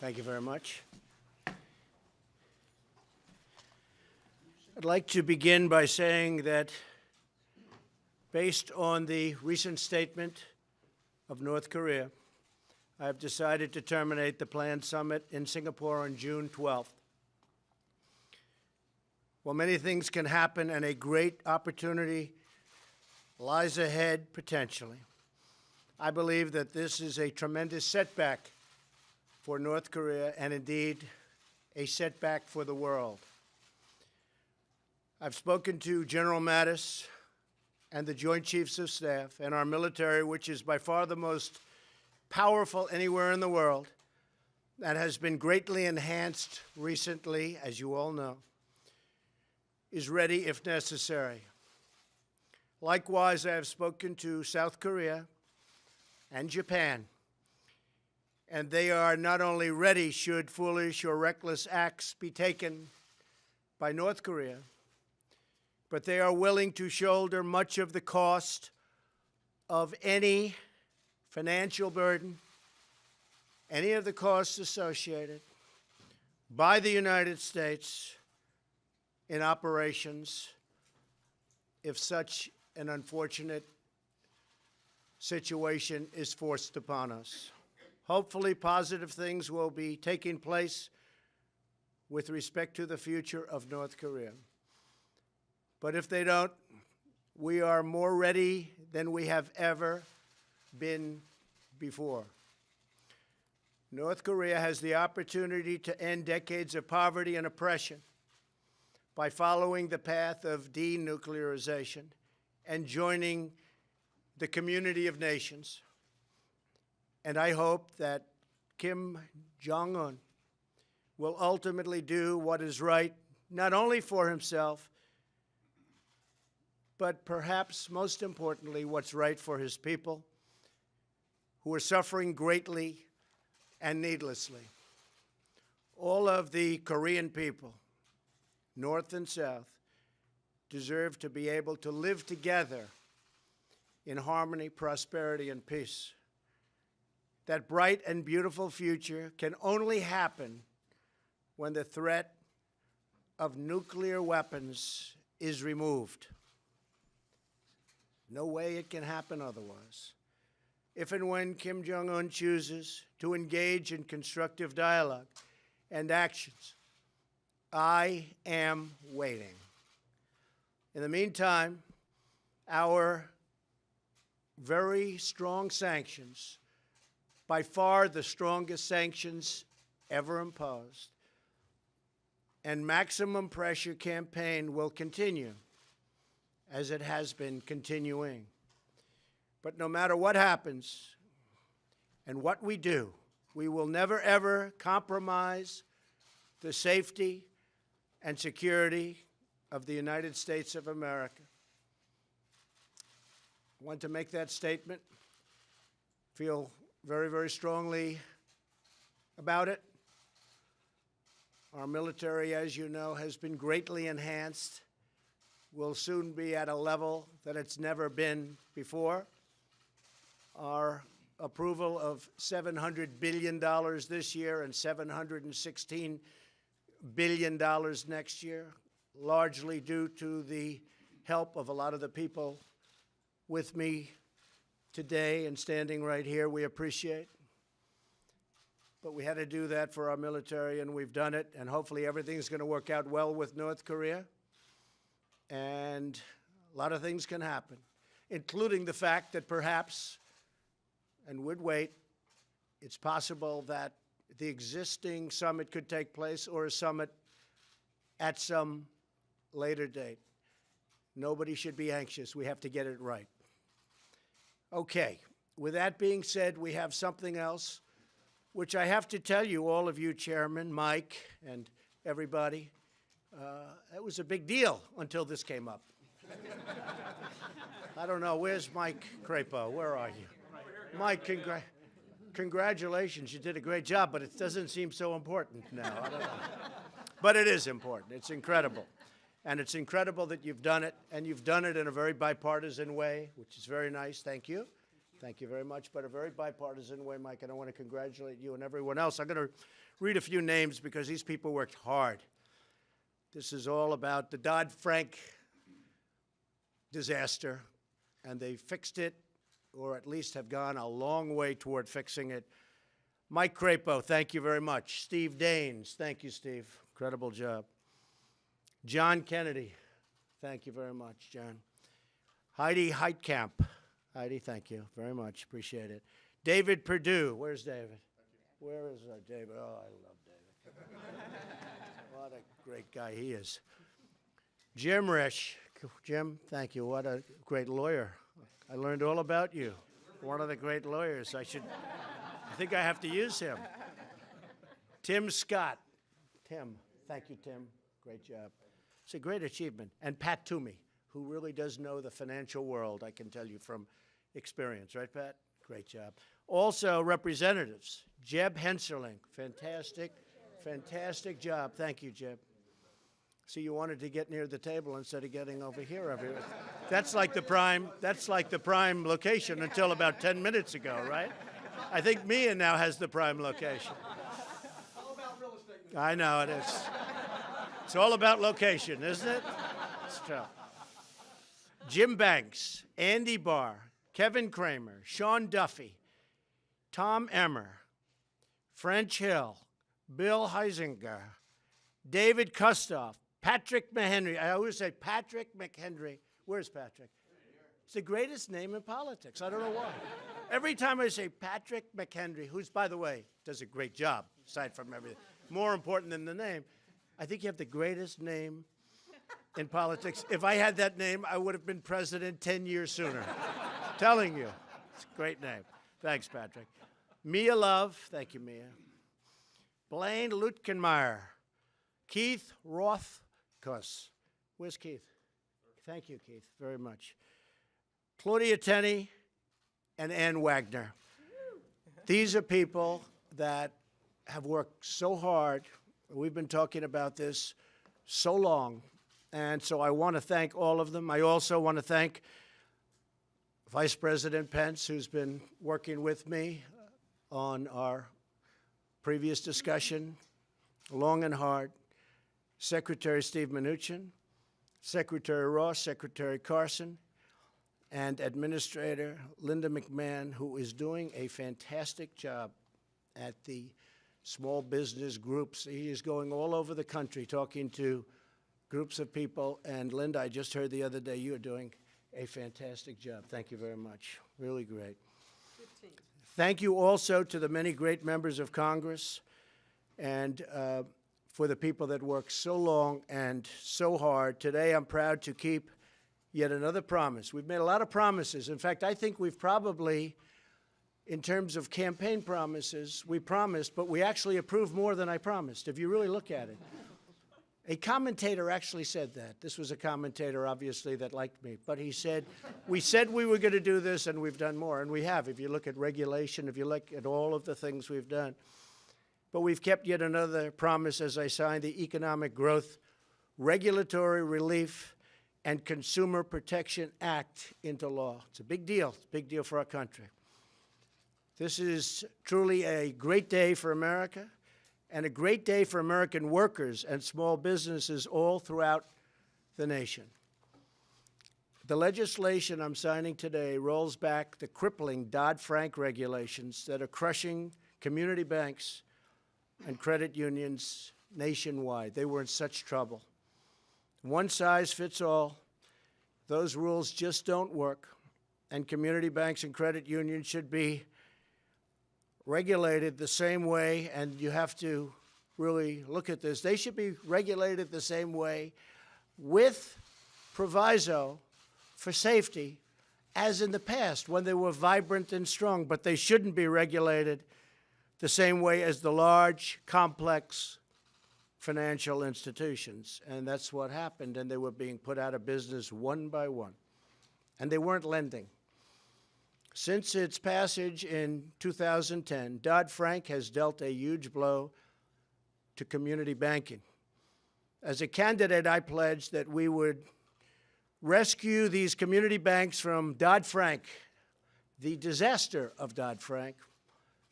Thank you very much. I'd like to begin by saying that based on the recent statement of North Korea, I have decided to terminate the planned summit in Singapore on June 12th. While many things can happen and a great opportunity lies ahead potentially, I believe that this is a tremendous setback for North Korea and indeed a setback for the world. I've spoken to General Mattis and the Joint Chiefs of Staff and our military, which is by far the most powerful anywhere in the world, that has been greatly enhanced recently, as you all know, is ready if necessary. Likewise, I have spoken to South Korea and Japan, and they are not only ready should foolish or reckless acts be taken by North Korea, but they are willing to shoulder much of the cost of any financial burden, any of the costs associated by the United States in operations if such an unfortunate situation is forced upon us. Hopefully, positive things will be taking place with respect to the future of North Korea. But if they don't, we are more ready than we have ever been before. North Korea has the opportunity to end decades of poverty and oppression by following the path of denuclearization and joining the community of nations. And I hope that Kim Jong-un will ultimately do what is right, not only for himself, but perhaps most importantly, what's right for his people, who are suffering greatly and needlessly. All of the Korean people, North and South, deserve to be able to live together in harmony, prosperity, and peace. That bright and beautiful future can only happen when the threat of nuclear weapons is removed. No way it can happen otherwise. If and when Kim Jong-un chooses to engage in constructive dialogue and actions, I am waiting. In the meantime, our very strong sanctions, by far the strongest sanctions ever imposed, and maximum pressure campaign will continue, as it has been continuing. But no matter what happens and what we do, we will never, ever compromise the safety and security of the United States of America. I want to make that statement, feel very, very strongly about it. Our military, as you know, has been greatly enhanced. Will soon be at a level that it's never been before. Our approval of $700 billion this year and $716 billion next year, largely due to the help of a lot of the people with me today and standing right here, we appreciate. But we had to do that for our military, and we've done it, and hopefully everything's going to work out well with North Korea. And a lot of things can happen, including the fact that perhaps, and would wait, it's possible that the existing summit could take place or a summit at some later date. Nobody should be anxious. We have to get it right. Okay, with that being said, we have something else, which I have to tell you, all of you, Chairman, Mike, and everybody, it was a big deal until this came up. I don't know, where's Mike Crapo? Where are you? Mike, congratulations, you did a great job, but it doesn't seem so important now. I don't know. But it is important. It's incredible. And it's incredible that you've done it, and you've done it in a very bipartisan way, which is very nice. Thank you. Thank you very much, but a very bipartisan way, Mike, and I want to congratulate you and everyone else. I'm going to read a few names because these people worked hard. This is all about the Dodd-Frank disaster, and they fixed it, or at least have gone a long way toward fixing it. Mike Crapo, thank you very much. Steve Daines, thank you, Steve. Incredible job. John Kennedy, thank you very much, John. Heidi Heitkamp. Heidi, thank you very much. Appreciate it. David Perdue. Where's David? Where is David? Oh, I love David. What a great guy he is. Jim Risch. Jim, thank you. What a great lawyer. I learned all about you. One of the great lawyers. I think I have to use him. Tim Scott. Tim. Thank you, Tim. Great job. It's a great achievement. And Pat Toomey, who really does know the financial world, I can tell you from experience. Right, Pat? Great job. Also, representatives. Jeb Henserling. Fantastic, fantastic job. Thank you, Jeb. See, you wanted to get near the table instead of getting over here. That's like the prime location until about 10 minutes ago, right? I think Mia now has the prime location. All about real estate. I know it is. It's all about location, isn't it? It's true. Jim Banks, Andy Barr, Kevin Kramer, Sean Duffy, Tom Emmer, French Hill, Bill Heisinger, David Kustoff, Patrick McHenry. I always say Patrick McHenry. Where's Patrick? It's the greatest name in politics. I don't know why. Every time I say Patrick McHenry, who's, by the way, does a great job, aside from everything, more important than the name, I think you have the greatest name in politics. If I had that name, I would have been president 10 years sooner. Telling you. It's a great name. Thanks, Patrick. Mia Love. Thank you, Mia. Blaine Lutkenmeyer. Keith Rothkus. Where's Keith? Thank you, Keith, very much. Claudia Tenney and Ann Wagner. These are people that have worked so hard. We've been talking about this so long. And so I want to thank all of them. I also want to thank Vice President Pence, who's been working with me on our previous discussion, long and hard. Secretary Steve Mnuchin, Secretary Ross, Secretary Carson, and Administrator Linda McMahon, who is doing a fantastic job at the small business groups. He is going all over the country talking to groups of people. And Linda, I just heard the other day you are doing a fantastic job. Thank you very much. Really great. 15. Thank you also to the many great members of Congress and for the people that work so long and so hard. Today, I'm proud to keep yet another promise. We've made a lot of promises. In fact, I think we've probably, in terms of campaign promises, we promised, but we actually approved more than I promised, if you really look at it. A commentator actually said that. This was a commentator, obviously, that liked me. But he said, we said we were going to do this, and we've done more. And we have, if you look at regulation, if you look at all of the things we've done. But we've kept yet another promise as I signed the Economic Growth, Regulatory Relief, and Consumer Protection Act into law. It's a big deal. It's a big deal for our country. This is truly a great day for America and a great day for American workers and small businesses all throughout the nation. The legislation I'm signing today rolls back the crippling Dodd-Frank regulations that are crushing community banks and credit unions nationwide. They were in such trouble. One size fits all. Those rules just don't work. And community banks and credit unions should be regulated the same way, and you have to really look at this. They should be regulated the same way with proviso for safety as in the past when they were vibrant and strong, but they shouldn't be regulated the same way as the large, complex financial institutions. And that's what happened, and they were being put out of business one by one. And they weren't lending. Since its passage in 2010, Dodd-Frank has dealt a huge blow to community banking. As a candidate, I pledged that we would rescue these community banks from Dodd-Frank, the disaster of Dodd-Frank.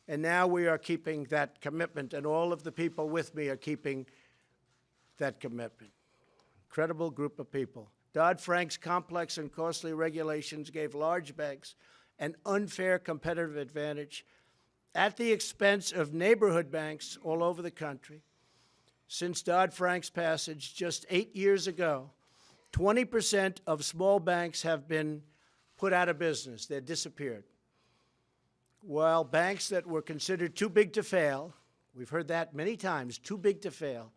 And now we are keeping that commitment, and all of the people with me are keeping that commitment. Incredible group of people. Dodd-Frank's complex and costly regulations gave large banks an unfair competitive advantage at the expense of neighborhood banks all over the country. Since Dodd-Frank's passage just 8 years ago, 20% of small banks have been put out of business. They're disappeared. While banks that were considered too big to fail, we've heard that many times, too big to fail,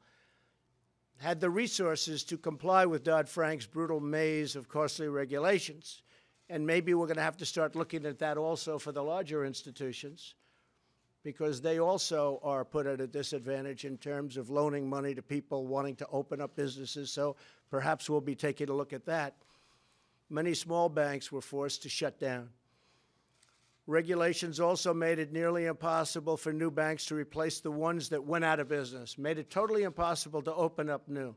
had the resources to comply with Dodd-Frank's brutal maze of costly regulations. And maybe we're going to have to start looking at that also for the larger institutions, because they also are put at a disadvantage in terms of loaning money to people wanting to open up businesses. So perhaps we'll be taking a look at that. Many small banks were forced to shut down. Regulations also made it nearly impossible for new banks to replace the ones that went out of business, made it totally impossible to open up new.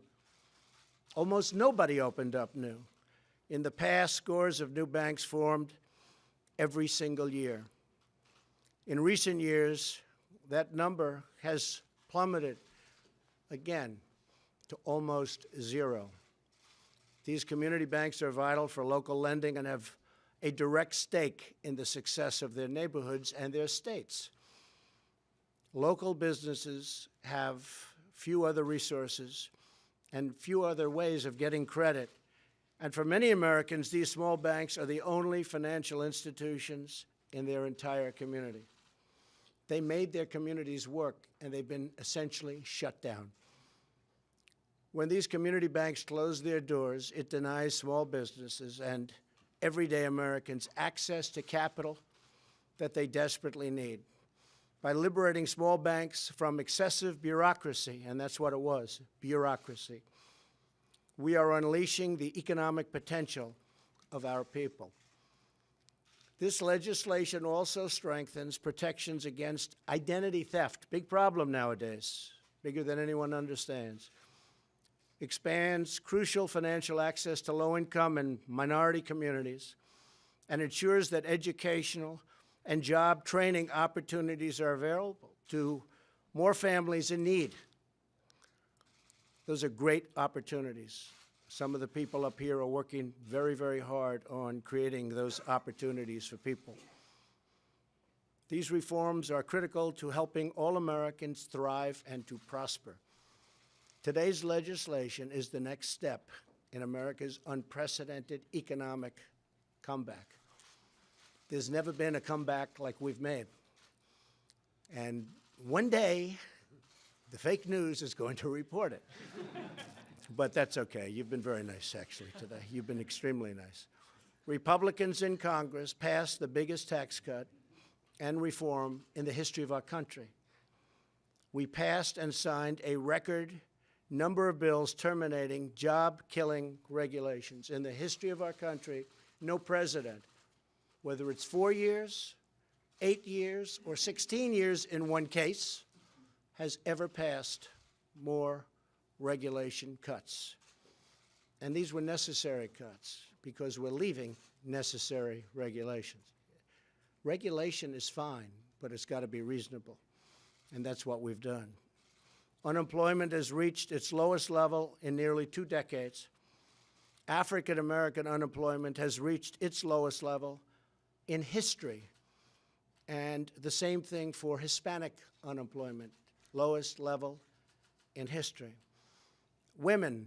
Almost nobody opened up new. In the past, scores of new banks formed every single year. In recent years, that number has plummeted again to almost zero. These community banks are vital for local lending and have a direct stake in the success of their neighborhoods and their states. Local businesses have few other resources and few other ways of getting credit. And for many Americans, these small banks are the only financial institutions in their entire community. They made their communities work, and they've been essentially shut down. When these community banks close their doors, it denies small businesses and everyday Americans access to capital that they desperately need. By liberating small banks from excessive bureaucracy, and that's what it was, bureaucracy, we are unleashing the economic potential of our people. This legislation also strengthens protections against identity theft, big problem nowadays, bigger than anyone understands. Expands crucial financial access to low-income and minority communities, and ensures that educational and job training opportunities are available to more families in need. Those are great opportunities. Some of the people up here are working very, very hard on creating those opportunities for people. These reforms are critical to helping all Americans thrive and to prosper. Today's legislation is the next step in America's unprecedented economic comeback. There's never been a comeback like we've made. And one day, the fake news is going to report it. But that's okay. You've been very nice, actually, today. You've been extremely nice. Republicans in Congress passed the biggest tax cut and reform in the history of our country. We passed and signed a record number of bills terminating job-killing regulations. In the history of our country, no president, whether it's 4 years, 8 years, or 16 years in one case, has ever passed more regulation cuts. And these were necessary cuts because we're leaving necessary regulations. Regulation is fine, but it's got to be reasonable, and that's what we've done. Unemployment has reached its lowest level in nearly 2 decades. African American unemployment has reached its lowest level in history. And the same thing for Hispanic unemployment, lowest level in history. Women,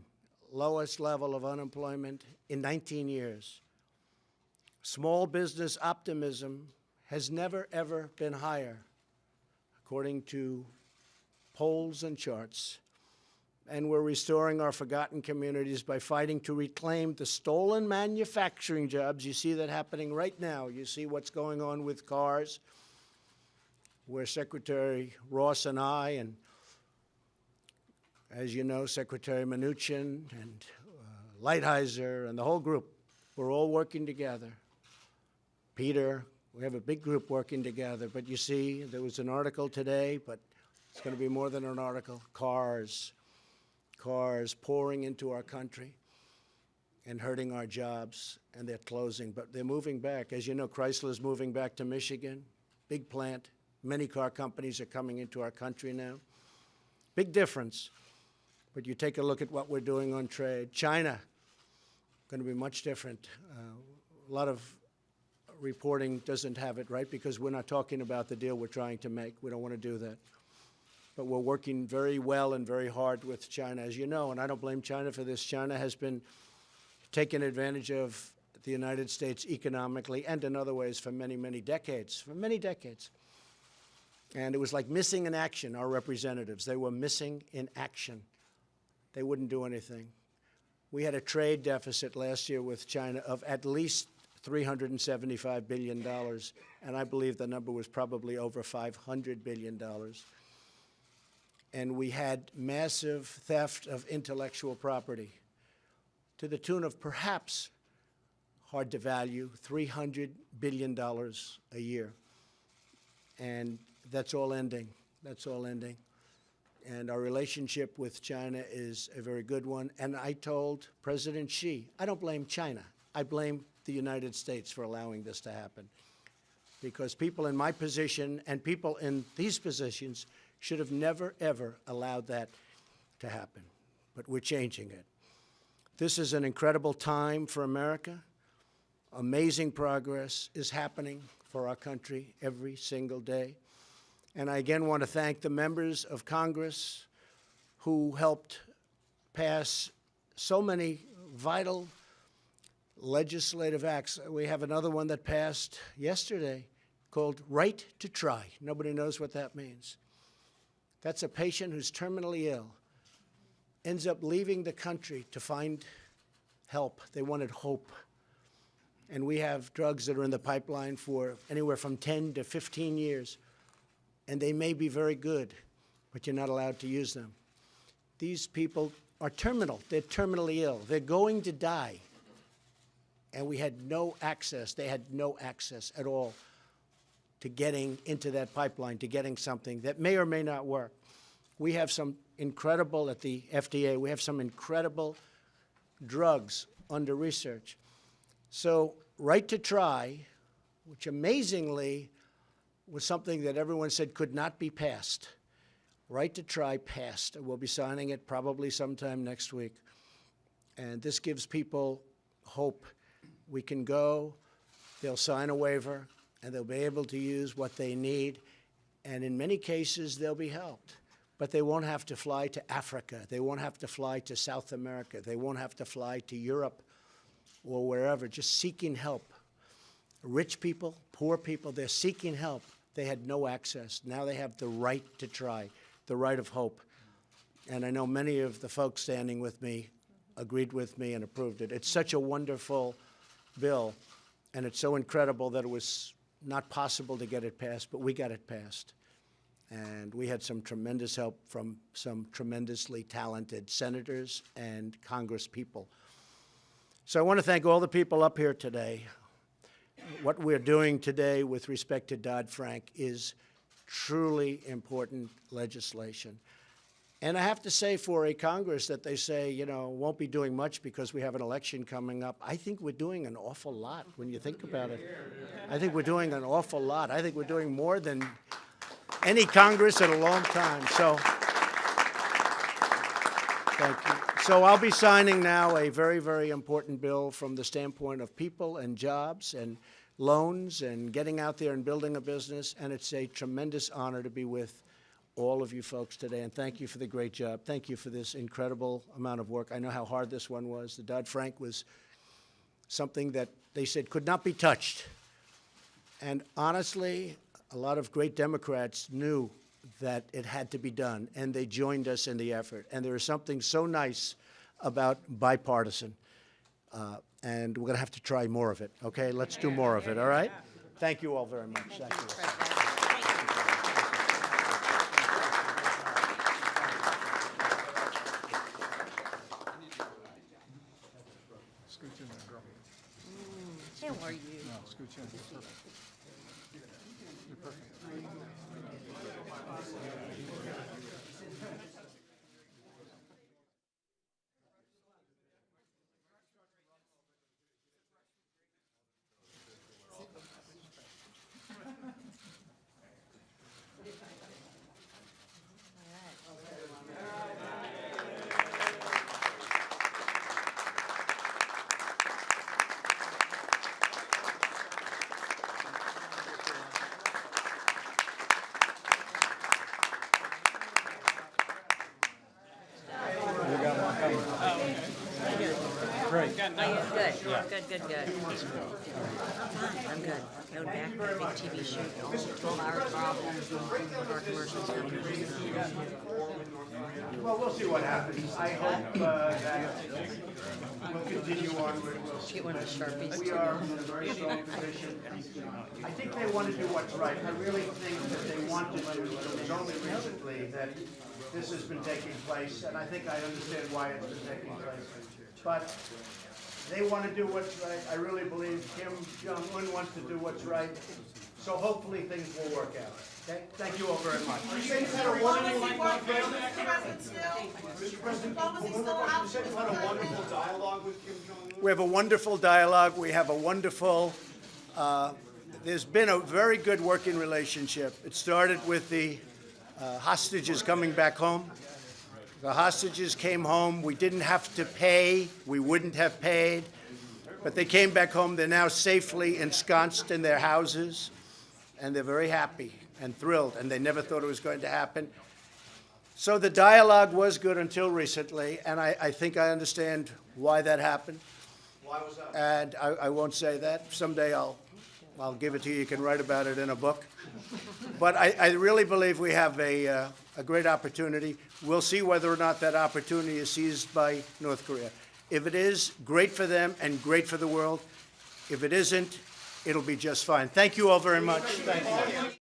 lowest level of unemployment in 19 years. Small business optimism has never, ever been higher, according to polls and charts. And we're restoring our forgotten communities by fighting to reclaim the stolen manufacturing jobs. You see that happening right now. You see what's going on with cars, where Secretary Ross and I, and as you know, Secretary Mnuchin and Lighthizer and the whole group, we're all working together. Peter, we have a big group working together. But you see, there was an article today, but it's going to be more than an article. Cars pouring into our country. and hurting our jobs, and they're closing, but they're moving back. As you know, Chrysler's moving back to Michigan, big plant. Many car companies are coming into our country now. Big difference. But you take a look at what we're doing on trade. China, going to be much different. A lot of reporting doesn't have it, right? Because we're not talking about the deal we're trying to make. We don't want to do that. But we're working very well and very hard with China, as you know, and I don't blame China for this. China has been taking advantage of the United States economically and in other ways for many, many decades, And it was like missing in action, our representatives. They were missing in action. They wouldn't do anything. We had a trade deficit last year with China of at least $375 billion, and I believe the number was probably over $500 billion. And we had massive theft of intellectual property to the tune of perhaps, hard to value, $300 billion a year. And that's all ending. That's all ending. And our relationship with China is a very good one. And I told President Xi, I don't blame China. I blame the United States for allowing this to happen. Because people in my position and people in these positions should have never, ever allowed that to happen. But we're changing it. This is an incredible time for America. Amazing progress is happening for our country every single day. And I again want to thank the members of Congress who helped pass so many vital legislative acts. We have another one that passed yesterday called Right to Try. Nobody knows what that means. That's a patient who's terminally ill, ends up leaving the country to find help. They wanted hope. And we have drugs that are in the pipeline for anywhere from 10 to 15 years. And they may be very good, but you're not allowed to use them. These people are terminal. They're terminally ill. They're going to die. And we had no access. They had no access at all to getting into that pipeline, to getting something that may or may not work. We have some incredible, at the FDA, we have some incredible drugs under research. So Right to Try, which amazingly was something that everyone said could not be passed. Right to Try passed. We'll be signing it probably sometime next week. And this gives people hope. We can go, they'll sign a waiver, and they'll be able to use what they need. And in many cases, they'll be helped. But they won't have to fly to Africa. They won't have to fly to South America. They won't have to fly to Europe or wherever, just seeking help. Rich people, poor people, they're seeking help. They had no access. Now they have the right to try, the right of hope. And I know many of the folks standing with me agreed with me and approved it. It's such a wonderful bill, and it's so incredible that it was not possible to get it passed, but we got it passed. And we had some tremendous help from some tremendously talented senators and congresspeople. So I want to thank all the people up here today. What we're doing today with respect to Dodd-Frank is truly important legislation. And I have to say, for a Congress that they say, you know, won't be doing much because we have an election coming up, I think we're doing an awful lot when you think about it. I think we're doing an awful lot. I think we're doing more than any Congress in a long time. So, thank you. So I'll be signing now a very, very important bill from the standpoint of people and jobs and loans and getting out there and building a business. And it's a tremendous honor to be with all of you folks today. And thank you for the great job. Thank you for this incredible amount of work. I know how hard this one was. The Dodd-Frank was something that they said could not be touched. And honestly, a lot of great Democrats knew that it had to be done, and they joined us in the effort. And there is something so nice about bipartisan, and we're going to have to try more of it, okay? Let's do more of it, all right? Thank you all very much. Thank you. Scooch in there, girl. How are you? No, scooch in. You're perfect. You're perfect. Great. Good, good. I'm good. Going back to a big TV shoot, 12-hour travel, our commercials coming. Well, we'll see what happens. I hope that we'll continue onward. We'll see. Get one of the Sharpies. We are in a very strong position. I think they want to do what's right. I really think that they want to do. It was only recently that this has been taking place, and I think I understand why it's been taking place. But they want to do what's right. I really believe Kim Jong-un wants to do what's right. So hopefully things will work out. Okay? Thank you all very much. We have a wonderful dialogue. We have a wonderful, there's been a very good working relationship. It started with the hostages coming back home. The hostages came home. We didn't have to pay. We wouldn't have paid. But they came back home. They're now safely ensconced in their houses, and they're very happy and thrilled, and they never thought it was going to happen. So the dialogue was good until recently, and I think I understand why that happened. Why was that? And I won't say that. Someday I'll give it to you. You can write about it in a book. But I really believe we have a great opportunity. We'll see whether or not that opportunity is seized by North Korea. If it is, great for them and great for the world. If it isn't, it'll be just fine. Thank you all very much. Thank you.